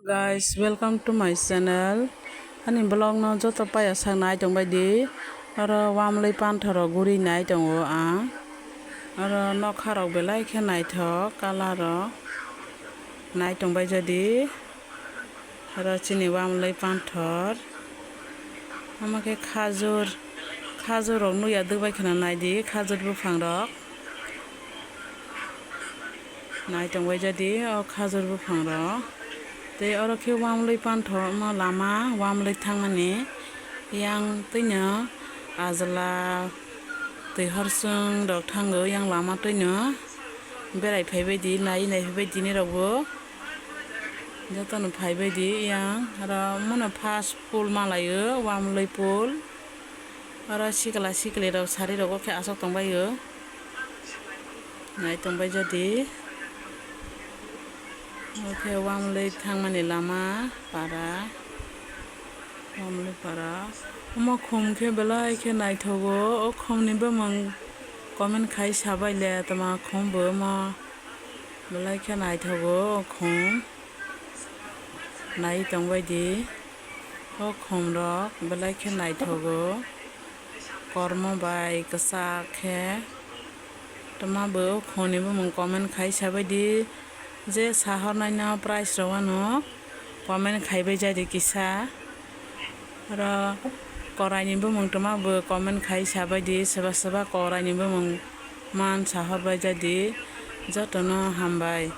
Guys, welcome to my channel. Ani blog no joto paya sangnai tongbaidi aro wamlui panthor guri nai tongo a aro nokharok belai khe naithok color nai tongbai jadi aro chini wamlui panthor amake khajur rok nuya dugbai khana naidi khajur bufang rok nai tongbai jadi o khajur bufang rok tei oro khe wamlui panthor ma lama wamlui thangmani yang tuino ajla tui horsung rok thango yang lama tuino berai phaibaidi nai phaibaidi ni rokbo jotono phaibaidi yang aro mono first pool malayo wamlui pool aro sikli rok sari rok khe asok tongbayo nai tongbai jadi oke wamlui thangmani lama para wamlui para omo khum khe belai khe naithogo o khumni bumung comment khai sabaile tama khumbo mo belai khe naithogo o khum nai tongbai di o khum rok belai khe naithogo kormo bai ksak khe tama bo khumni bumung comment khai sabaidi je sahornai no price rowano comment khaibai jadi kisa aro korai ni bumung toma bo comment khai sabaidi soba korai ni bumung man sahorbai jadi jotono hambai।